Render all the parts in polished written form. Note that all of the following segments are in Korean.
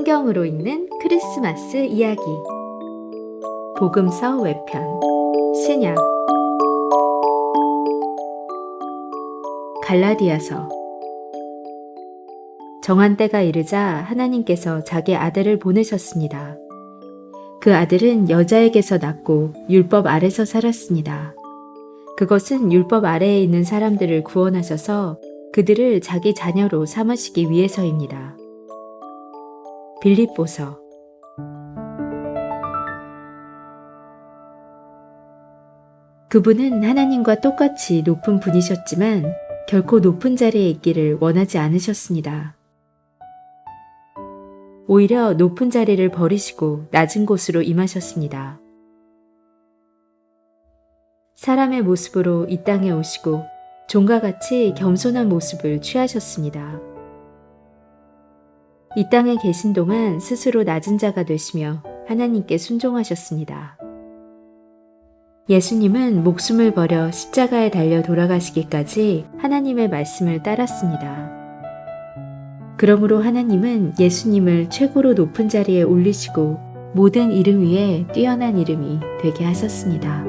성경으로 읽는 크리스마스 이야기. 복음서 외편 신약. 갈라디아서. 정한 때가 이르자 하나님께서 자기 아들을 보내셨습니다. 그 아들은 여자에게서 낳고 율법 아래서 살았습니다. 그것은 율법 아래에 있는 사람들을 구원하셔서 그들을 자기 자녀로 삼으시기 위해서입니다. 빌립보서. 그분은 하나님과 똑같이 높은 분이셨지만 결코 높은 자리에 있기를 원하지 않으셨습니다. 오히려 높은 자리를 버리시고 낮은 곳으로 임하셨습니다. 사람의 모습으로 이 땅에 오시고 종과 같이 겸손한 모습을 취하셨습니다. 이 땅에 계신 동안 스스로 낮은 자가 되시며 하나님께 순종하셨습니다. 예수님은 목숨을 버려 십자가에 달려 돌아가시기까지 하나님의 말씀을 따랐습니다. 그러므로 하나님은 예수님을 최고로 높은 자리에 올리시고 모든 이름 위에 뛰어난 이름이 되게 하셨습니다.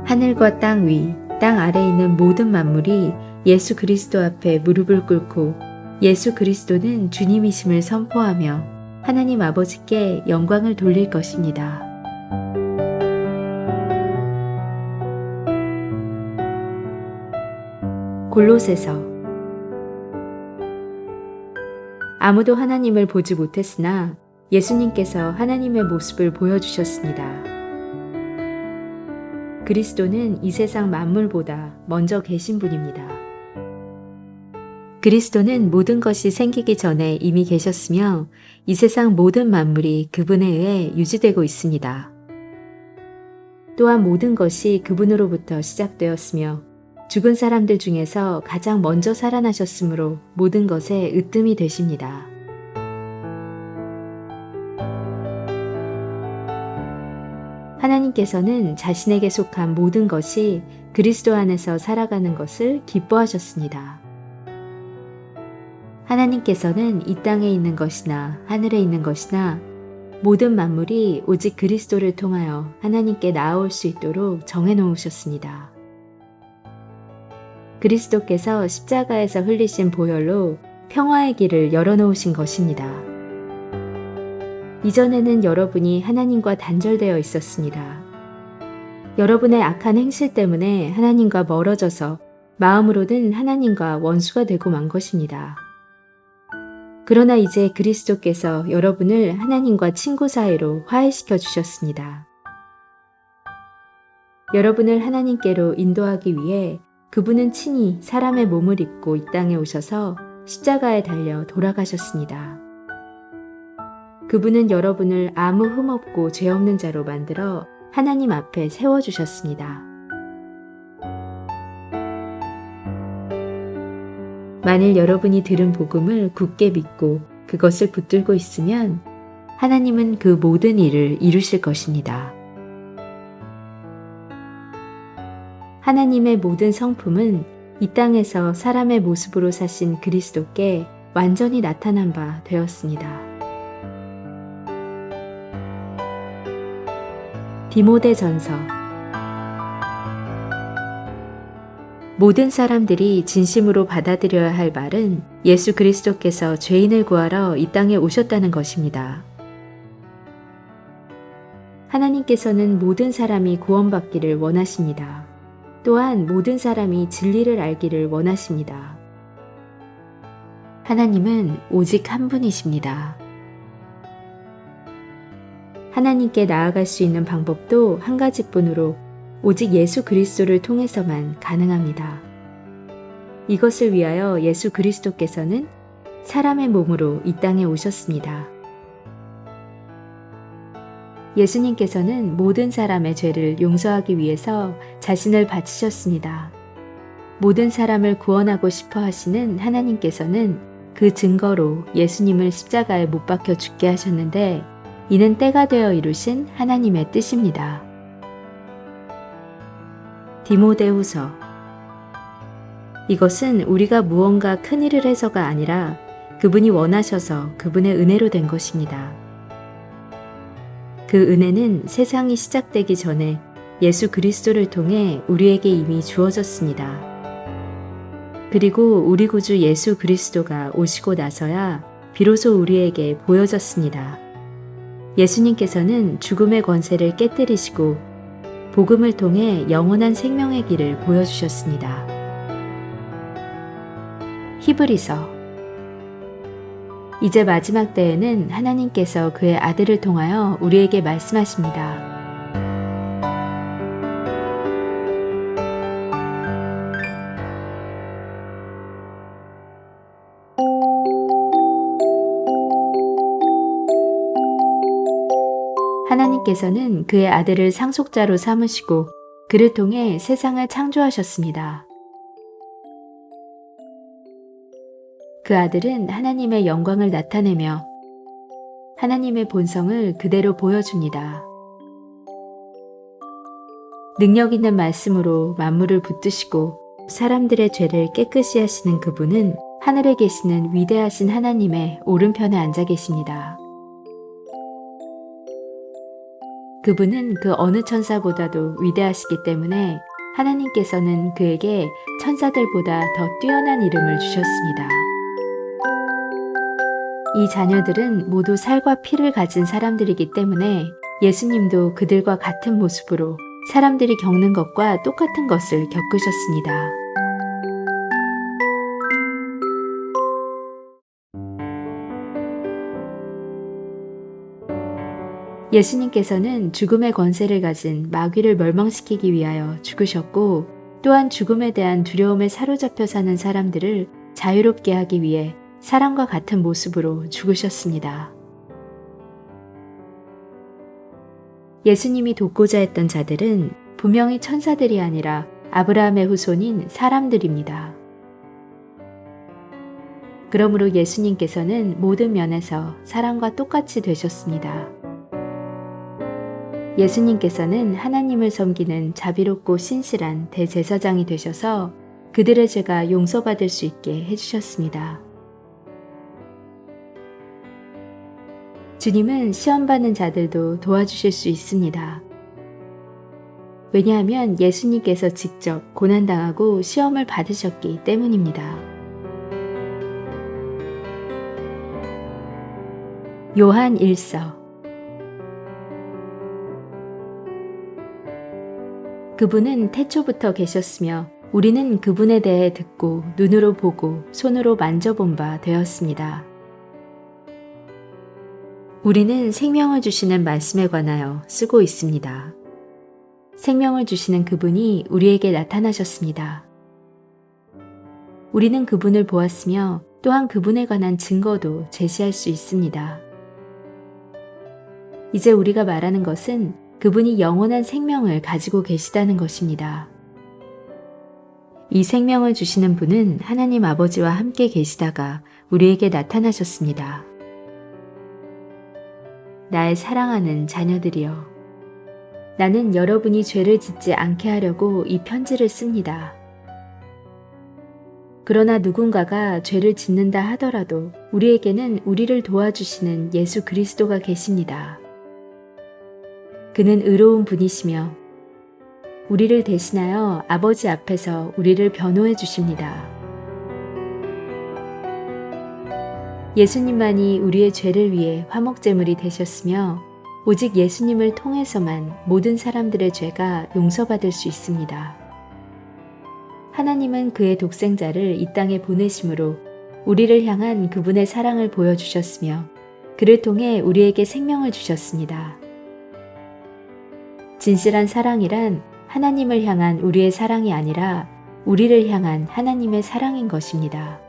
하늘과 땅 위, 땅 아래에 있는 모든 만물이 예수 그리스도 앞에 무릎을 꿇고 예수 그리스도는 주님이심을 선포하며 하나님 아버지께 영광을 돌릴 것입니다. 골로새서. 아무도 하나님을 보지 못했으나 예수님께서 하나님의 모습을 보여주셨습니다. 그리스도는 이 세상 만물보다 먼저 계신 분입니다. 그리스도는 모든 것이 생기기 전에 이미 계셨으며 이 세상 모든 만물이 그분에 의해 유지되고 있습니다. 또한 모든 것이 그분으로부터 시작되었으며 죽은 사람들 중에서 가장 먼저 살아나셨으므로 모든 것에 으뜸이 되십니다. 하나님께서는 자신에게 속한 모든 것이 그리스도 안에서 살아가는 것을 기뻐하셨습니다. 하나님께서는 이 땅에 있는 것이나 하늘에 있는 것이나 모든 만물이 오직 그리스도를 통하여 하나님께 나아올 수 있도록 정해놓으셨습니다. 그리스도께서 십자가에서 흘리신 보혈로 평화의 길을 열어놓으신 것입니다. 이전에는 여러분이 하나님과 단절되어 있었습니다. 여러분의 악한 행실 때문에 하나님과 멀어져서 마음으로는 하나님과 원수가 되고 만 것입니다. 그러나 이제 그리스도께서 여러분을 하나님과 친구 사이로 화해시켜 주셨습니다. 여러분을 하나님께로 인도하기 위해 그분은 친히 사람의 몸을 입고 이 땅에 오셔서 십자가에 달려 돌아가셨습니다. 그분은 여러분을 아무 흠없고 죄 없는 자로 만들어 하나님 앞에 세워주셨습니다. 만일 여러분이 들은 복음을 굳게 믿고 그것을 붙들고 있으면 하나님은 그 모든 일을 이루실 것입니다. 하나님의 모든 성품은 이 땅에서 사람의 모습으로 사신 그리스도께 완전히 나타난 바 되었습니다. 디모데전서. 모든 사람들이 진심으로 받아들여야 할 말은 예수 그리스도께서 죄인을 구하러 이 땅에 오셨다는 것입니다. 하나님께서는 모든 사람이 구원받기를 원하십니다. 또한 모든 사람이 진리를 알기를 원하십니다. 하나님은 오직 한 분이십니다. 하나님께 나아갈 수 있는 방법도 한 가지뿐으로 오직 예수 그리스도를 통해서만 가능합니다. 이것을 위하여 예수 그리스도께서는 사람의 몸으로 이 땅에 오셨습니다. 예수님께서는 모든 사람의 죄를 용서하기 위해서 자신을 바치셨습니다. 모든 사람을 구원하고 싶어 하시는 하나님께서는 그 증거로 예수님을 십자가에 못 박혀 죽게 하셨는데 이는 때가 되어 이루신 하나님의 뜻입니다. 디모데후서. 이것은 우리가 무언가 큰 일을 해서가 아니라 그분이 원하셔서 그분의 은혜로 된 것입니다. 그 은혜는 세상이 시작되기 전에 예수 그리스도를 통해 우리에게 이미 주어졌습니다. 그리고 우리 구주 예수 그리스도가 오시고 나서야 비로소 우리에게 보여졌습니다. 예수님께서는 죽음의 권세를 깨뜨리시고 복음을 통해 영원한 생명의 길을 보여주셨습니다. 히브리서. 이제 마지막 때에는 하나님께서 그의 아들을 통하여 우리에게 말씀하십니다. 하나님께서는 그의 아들을 상속자로 삼으시고 그를 통해 세상을 창조하셨습니다. 그 아들은 하나님의 영광을 나타내며 하나님의 본성을 그대로 보여줍니다. 능력 있는 말씀으로 만물을 붙드시고 사람들의 죄를 깨끗이 하시는 그분은 하늘에 계시는 위대하신 하나님의 오른편에 앉아 계십니다. 그분은 그 어느 천사보다도 위대하시기 때문에 하나님께서는 그에게 천사들보다 더 뛰어난 이름을 주셨습니다. 이 자녀들은 모두 살과 피를 가진 사람들이기 때문에 예수님도 그들과 같은 모습으로 사람들이 겪는 것과 똑같은 것을 겪으셨습니다. 예수님께서는 죽음의 권세를 가진 마귀를 멸망시키기 위하여 죽으셨고 또한 죽음에 대한 두려움에 사로잡혀 사는 사람들을 자유롭게 하기 위해 사람과 같은 모습으로 죽으셨습니다. 예수님이 돕고자 했던 자들은 분명히 천사들이 아니라 아브라함의 후손인 사람들입니다. 그러므로 예수님께서는 모든 면에서 사람과 똑같이 되셨습니다. 예수님께서는 하나님을 섬기는 자비롭고 신실한 대제사장이 되셔서 그들의 죄가 용서받을 수 있게 해주셨습니다. 주님은 시험받는 자들도 도와주실 수 있습니다. 왜냐하면 예수님께서 직접 고난당하고 시험을 받으셨기 때문입니다. 요한 1서. 그분은 태초부터 계셨으며 우리는 그분에 대해 듣고 눈으로 보고 손으로 만져본 바 되었습니다. 우리는 생명을 주시는 말씀에 관하여 쓰고 있습니다. 생명을 주시는 그분이 우리에게 나타나셨습니다. 우리는 그분을 보았으며 또한 그분에 관한 증거도 제시할 수 있습니다. 이제 우리가 말하는 것은 그분이 영원한 생명을 가지고 계시다는 것입니다. 이 생명을 주시는 분은 하나님 아버지와 함께 계시다가 우리에게 나타나셨습니다. 나의 사랑하는 자녀들이여, 나는 여러분이 죄를 짓지 않게 하려고 이 편지를 씁니다. 그러나 누군가가 죄를 짓는다 하더라도 우리에게는 우리를 도와주시는 예수 그리스도가 계십니다. 그는 의로운 분이시며 우리를 대신하여 아버지 앞에서 우리를 변호해 주십니다. 예수님만이 우리의 죄를 위해 화목제물이 되셨으며 오직 예수님을 통해서만 모든 사람들의 죄가 용서받을 수 있습니다. 하나님은 그의 독생자를 이 땅에 보내심으로 우리를 향한 그분의 사랑을 보여주셨으며 그를 통해 우리에게 생명을 주셨습니다. 진실한 사랑이란 하나님을 향한 우리의 사랑이 아니라 우리를 향한 하나님의 사랑인 것입니다.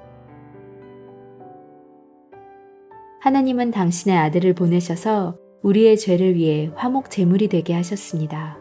하나님은 당신의 아들을 보내셔서 우리의 죄를 위해 화목 제물이 되게 하셨습니다.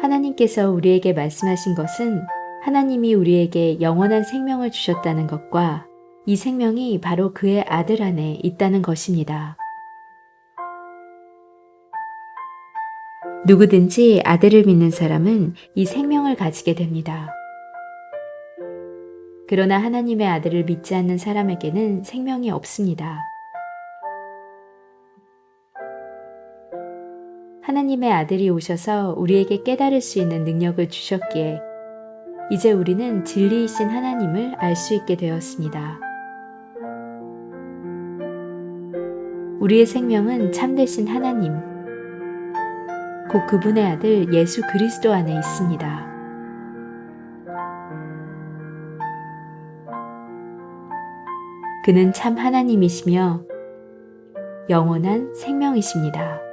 하나님께서 우리에게 말씀하신 것은 하나님이 우리에게 영원한 생명을 주셨다는 것과 이 생명이 바로 그의 아들 안에 있다는 것입니다. 누구든지 아들을 믿는 사람은 이 생명을 가지게 됩니다. 그러나 하나님의 아들을 믿지 않는 사람에게는 생명이 없습니다. 하나님의 아들이 오셔서 우리에게 깨달을 수 있는 능력을 주셨기에 이제 우리는 진리이신 하나님을 알 수 있게 되었습니다. 우리의 생명은 참되신 하나님, 곧 그분의 아들 예수 그리스도 안에 있습니다. 그는 참 하나님이시며 영원한 생명이십니다.